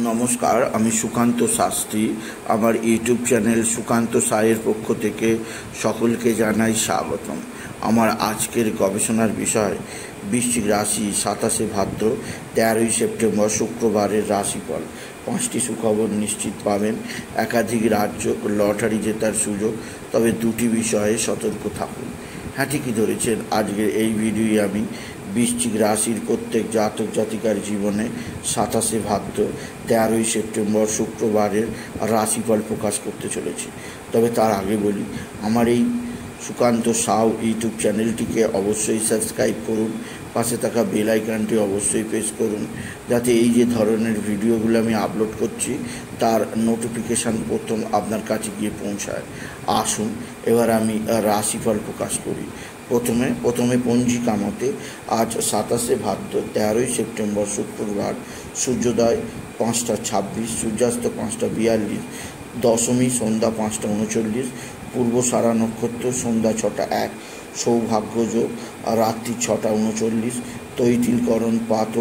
নমস্কার, আমি সুকান্ত শাস্ত্রী। আমার ইউটিউব চ্যানেল সুকান্ত সায়ের পক্ষ থেকে সকলকে জানাই স্বাগতম। আমার আজকের গবেষণার বিষয় বৃশ্চিক রাশি 27শে ভাদ্র 13ই সেপ্টেম্বর শুক্রবারের রাশিফল। 5টি সুখবর নিশ্চিত পাবেন, একাধিক রাজ্য লটারি জেতার সুযোগ, তবে দুটি বিষয়ে সতর্ক থাকুন। হ্যাঁ, ঠিকই ধরেছেন। আজকের এই ভিডিওয়ে আমি বৃশ্চিক রাশির প্রত্যেক জাতক জাতিকার জীবনে 27শে ভাদ্র 13ই সেপ্টেম্বর শুক্রবারের রাশিফল প্রকাশ করতে চলেছি। তবে তার আগে বলি, আমার এই সুকান্ত সাউ ইউটিউব চ্যানেলটিকে অবশ্যই সাবস্ক্রাইব করুন, পাশে থাকা বেল আইকনটি অবশ্যই প্রেস করুন, যাতে এই যে ধরনের ভিডিওগুলো আমি আপলোড করছি তার নোটিফিকেশান প্রথম আপনার কাছে গিয়ে পৌঁছায়। আসুন এবার আমি রাশিফল প্রকাশ করি। প্রথমে পঞ্জিকা মতে আজ 27শে ভাদ্র 13ই সেপ্টেম্বর শুক্রবার, সূর্যোদয় 5টা 26, সূর্যাস্ত 5টা 42, দশমী সন্ধ্যা 5টা 39, পূর্বসারা নক্ষত্র সন্ধ্যা 6টা 1, সৌভাগ্যযোগ রাত্রি 6টা 39, তৈতিলকরণ পাত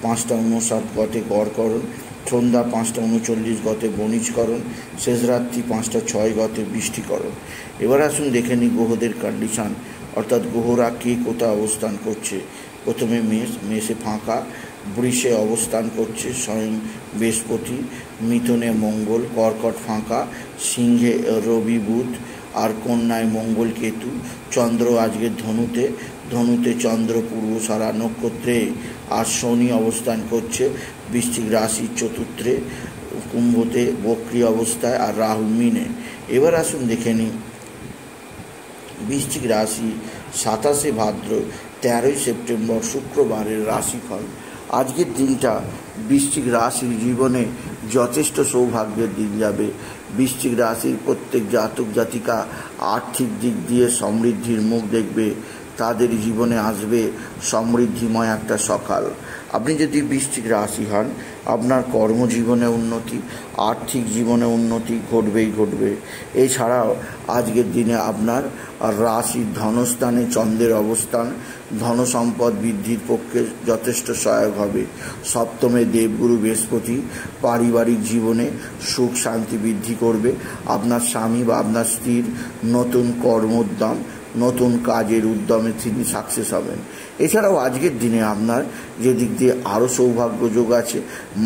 5টা 59 গতে গড়করণ, সন্ধ্যা 5টা 39 গতে বণিজকরণ, শেষ রাত্রি 5টা 6 গতে বৃষ্টিকরণ। এবার আসুন দেখে নিই গ্রহদের কন্ডিশান, অর্থাৎ গ্রহরা কে কোথায় অবস্থান করছে। প্রথমে মেষে ফাঁকা, বৃষে অবস্থান করছে স্বয়ং বৃহস্পতি, মিথুনে মঙ্গল, কর্কট ফাঁকা, সিংহে রবি বুধ, আর কন্যায় মঙ্গল কেতু। চন্দ্র আজকে ধনুতে চন্দ্র পূর্বসারা নক্ষত্রে, আর শনি অবস্থান করছে বৃশ্চিক রাশির চতুর্থে, কুম্ভতে বক্রী অবস্থায়, আর রাহু মিনে। এবার আসুন দেখে নিই বৃশ্চিক রাশি 27শে ভাদ্র 13ই সেপ্টেম্বর শুক্রবারের রাশিফল। আজকের দিনটা বৃশ্চিক রাশির জীবনে যথেষ্ট সৌভাগ্যের দিন যাবে। বৃশ্চিক রাশির প্রত্যেক জাতক জাতিকা আর্থিক দিক দিয়ে সমৃদ্ধির মুখ দেখবে। তাদের জীবনে আসবে সমৃদ্ধিময় একটা সকাল। আপনি যদি বৃশ্চিক রাশি হন, আপনার কর্মজীবনে উন্নতি, আর্থিক জীবনে উন্নতি ঘটবে। এছাড়াও আজকের দিনে আপনার রাশির ধনস্থানে চন্দ্রের অবস্থান ধনসম্পদ বৃদ্ধির পক্ষে যথেষ্ট সহায়ক হবে। সপ্তমে দেবগুরু বৃহস্পতি পারিবারিক জীবনে সুখ শান্তি বৃদ্ধি করবে। আপনার স্বামী বা আপনার স্ত্রীর নতুন কর্মোদ্যম, নতুন কাজের উদ্যমে তিনি সাকসেস হবেন। এছাড়াও আজকের দিনে আপনার যে দিক দিয়ে আরও সৌভাগ্য যোগ আছে,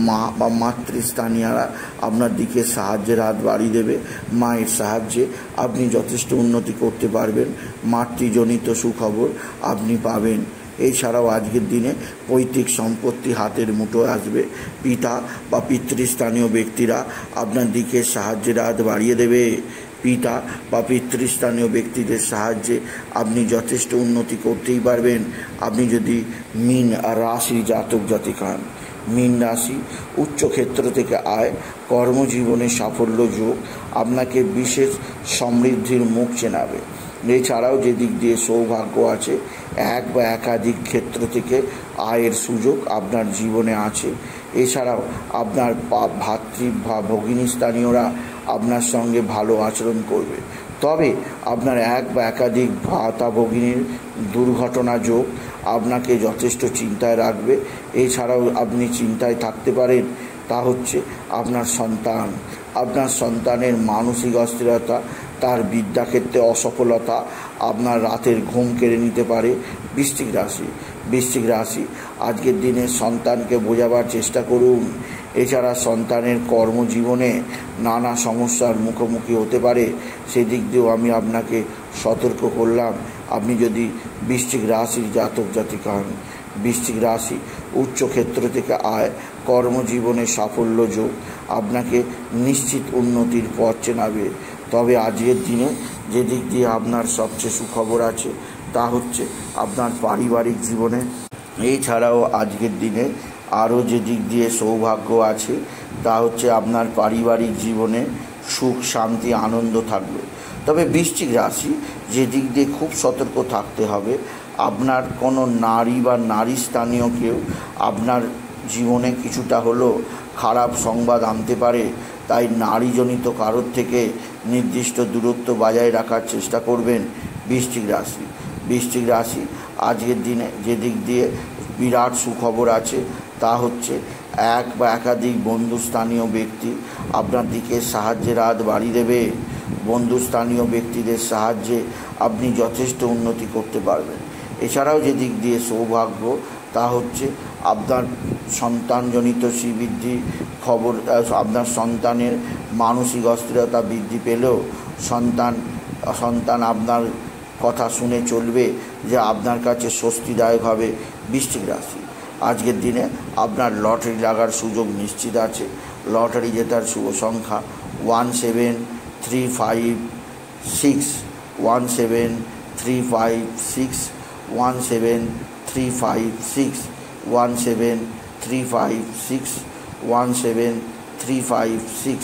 মা বা মাতৃস্থানীয়রা আপনার দিকে সাহায্যের হাত বাড়িয়ে দেবে। মায়ের সাহায্যে আপনি যথেষ্ট উন্নতি করতে পারবেন, মাতৃজনিত সুখবর আপনি পাবেন। এছাড়াও আজকের দিনে পৈতৃক সম্পত্তি হাতের মুঠোয় আসবে। পিতা বা পিতৃস্থানীয় ব্যক্তিরা আপনার দিকে সাহায্যের হাত বাড়িয়ে দেবে। পিতা বা পিতৃস্থানীয় ব্যক্তিদের সাহায্যে আপনি যথেষ্ট উন্নতি করতেই পারবেন। আপনি যদি মীন রাশির জাতক জাতিকা হন, মীন রাশি উচ্চ ক্ষেত্র থেকে আয়, কর্মজীবনে সাফল্য যোগ আপনাকে বিশেষ সমৃদ্ধির মুখ চেনাবে। এছাড়াও যে দিক দিয়ে সৌভাগ্য আছে, এক বা একাধিক ক্ষেত্র থেকে আয়ের সুযোগ আপনার জীবনে আছে। এছাড়াও আপনার ভাতৃ বা ভগিনী স্থানীয়রা আপনার সঙ্গে ভালো আচরণ করবে। তবে আপনার এক বা একাধিক ভাতা ভগিনীর দুর্ঘটনা যোগ আপনাকে যথেষ্ট চিন্তায় রাখবে। এছাড়াও আপনি চিন্তায় থাকতে পারেন, তা হচ্ছে আপনার সন্তানের মানসিক অস্থিরতা, তার বিদ্যাক্ষেত্রে অসফলতা আপনার রাতের ঘুম কেড়ে নিতে পারে। বৃশ্চিক রাশি আজকের দিনে সন্তানকে বোঝাবার চেষ্টা করুন। এছাড়া সন্তানের কর্মজীবনে নানা সমস্যার মুখোমুখি হতে পারে, সেদিক দিয়েও আমি আপনাকে সতর্ক করলাম। আপনি যদি বৃশ্চিক রাশির জাতক জাতিকা হন, বৃশ্চিক রাশি উচ্চ ক্ষেত্র থেকে আয়, কর্মজীবনে সাফল্য যোগ আপনাকে নিশ্চিত উন্নতির পথ চেনাবে। তবে আজকের দিনে যে দিক দিয়ে আপনার সবচেয়ে সুখবর আছে তা হচ্ছে আপনার পারিবারিক জীবনে। এছাড়াও আজকের দিনে আরও যে দিক দিয়ে সৌভাগ্য আছে তা হচ্ছে আপনার পারিবারিক জীবনে সুখ শান্তি আনন্দ থাকবে। তবে বৃশ্চিক রাশি যে দিক দিয়ে খুব সতর্ক থাকতে হবে, আপনার কোনো নারী বা নারী স্থানীয় কেউ আপনার জীবনে কিছুটা হলেও খারাপ সংবাদ আনতে পারে। তাই নারীজনিত কারোর থেকে নির্দিষ্ট দূরত্ব বজায় রাখার চেষ্টা করবেন। বৃশ্চিক রাশি আজকের দিনে যে দিক দিয়ে বিরাট সুখবর আছে তা হচ্ছে এক বা একাধিক বন্ধুস্থানীয় ব্যক্তি আপনার দিকে সাহায্যের হাত বাড়িয়ে দেবে। বন্ধুস্থানীয় ব্যক্তিদের সাহায্যে আপনি যথেষ্ট উন্নতি করতে পারবেন। এছাড়াও যে দিক দিয়ে সৌভাগ্য তা হচ্ছে আপনার সন্তানজনিত শ্রীবৃদ্ধি খবর, আপনার সন্তানের মানসিক অস্থিরতা বৃদ্ধি পেলেও সন্তান আপনার কথা শুনে চলবে, যে আপনার কাছে স্বস্তিদায়ক হবে। বৃশ্চিক রাশি, আজকের দিনে আপনার লটারি লাগার সুযোগ নিশ্চিত আছে। লটারি জেতার শুভ সংখ্যা 17356, 17356, 17356, 17356, 17356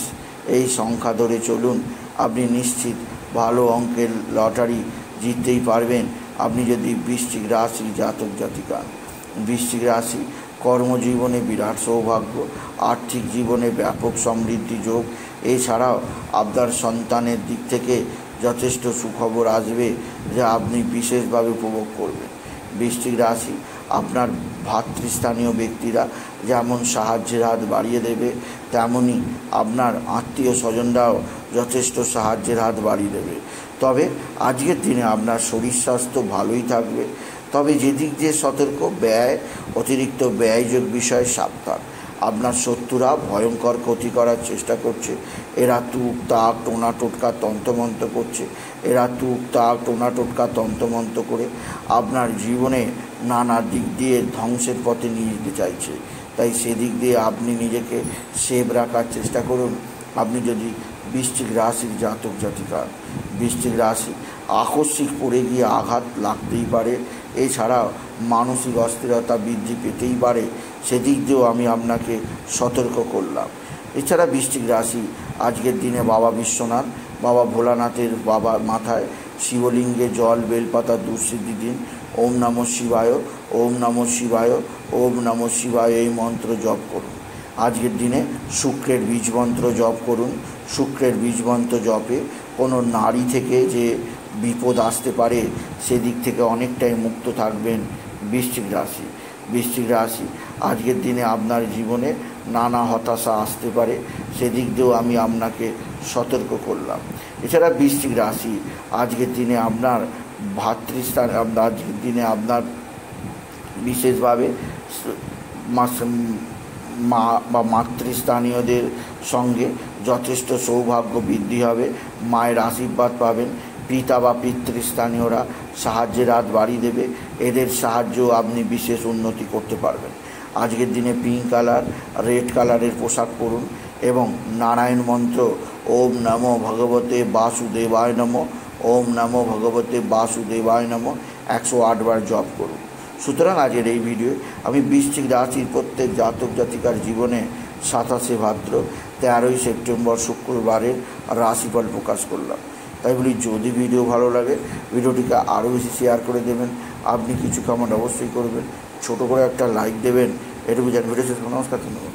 এই সংখ্যা ধরে চলুন। আপনি নিশ্চিত ভালো অঙ্কের লটারি জিততেই পারবেন আপনি যদি বৃশ্চিক রাশি জাতক জাতিকা। বৃশ্চিক রাশি কর্মজীবনে বিরাট সৌভাগ্য, আর্থিক জীবনে ব্যাপক সমৃদ্ধি যোগ। এছাড়াও আপনার সন্তানের দিক থেকে যথেষ্ট সুখবর আসবে, যা আপনি বিশেষভাবে উপভোগ করবেন। বৃশ্চিক রাশি আপনার ভাতৃস্থানীয় ব্যক্তিরা যেমন সাহায্যের হাত বাড়িয়ে দেবে, তেমনি আপনার আত্মীয় স্বজনরাও যথেষ্ট সাহায্যের হাত বাড়িয়ে দেবে। তবে আজকের দিনে আপনার শরীর স্বাস্থ্য ভালোই থাকবে। তবে যেদিক দিয়ে সতর্ক, অতিরিক্ত ব্যয়যোগ বিষয়ে সাবধান। আপনার শত্রুরা ভয়ঙ্কর ক্ষতি করার চেষ্টা করছে। এরা তুক তাক টোনা টোটকা তন্ত্রমন্ত্র করছে। এরা তুক তাক টোনা টোটকা তন্ত্রমন্ত্র করে আপনার জীবনে নানা দিক দিয়ে ধ্বংসের পথে নিয়ে যেতে চাইছে। তাই সেদিক দিয়ে আপনি নিজেকে সেভ রাখার চেষ্টা করুন। আপনি যদি বৃশ্চিক রাশির জাতক জাতিকা। বৃশ্চিক রাশি আকস্মিক পড়ে গিয়ে আঘাত লাগতেই পারে। এছাড়াও মানসিক অস্থিরতা বৃদ্ধি পেতেই পারে, সেদিক দিয়েও আমি আপনাকে সতর্ক করলাম। এছাড়া বৃশ্চিক রাশি আজকের দিনে বাবা বিশ্বনাথ, বাবা ভোলানাথের মাথায় শিবলিঙ্গে জল বেলপাতা দুঃসিদ্ধি দিন। ওম নমঃ শিবায়, ওম নমঃ শিবায়, ওম নমঃ শিবায় এই মন্ত্র জপ করুন। আজকের দিনে শুক্রের বীজ মন্ত্র জপ করুন। শুক্রের বীজ মন্ত্র জপে কোনো নারী থেকে যে বিপদ আসতে পারে সেদিক থেকে অনেকটাই মুক্ত থাকবেন বৃশ্চিক রাশি। বৃশ্চিক রাশি আজকের দিনে আপনার জীবনে নানা হতাশা আসতে পারে, সেদিক দিয়েও আমি আপনাকে সতর্ক করলাম। এছাড়া বৃশ্চিক রাশি আজকের দিনে আপনার ভাতৃস্থান, আজকের দিনে আপনার বিশেষভাবে মা বা মাতৃস্থানীয়দের সঙ্গে যথেষ্ট সৌভাগ্য বৃদ্ধি হবে। মায়ের আশীর্বাদ পাবেন। পিতা বা পিতৃস্থানীয়রা সাহায্যের হাত বাড়িয়ে দেবে। এদের সাহায্য আপনি বিশেষ উন্নতি করতে পারবেন। আজকের দিনে পিঙ্ক কালার, রেড কালারের পোশাক পরুন এবং নারায়ণ মন্ত্র ওম নমো ভগবতে বাসুদেবায় নমঃ, ওম নমো ভগবতে বাসুদেবায় নমঃ 108 বার জপ করুন। সুতরাং আজকের এই ভিডিও আমি বৃশ্চিক রাশির প্রত্যেক জাতক জাতিকার জীবনে 27 ভাদ্র 13ই সেপ্টেম্বর শুক্রবারের রাশিফল প্রকাশ করলাম। তাই বলি, যদি ভিডিও ভালো লাগে ভিডিওটিকে আরও বেশি শেয়ার করে দেবেন। আপনি কিছু কমেন্ট অবশ্যই করবেন, ছোটো করে একটা লাইক দেবেন। এটুকু জান। ভিডিও শেষ। নমস্কার, ধন্যবাদ।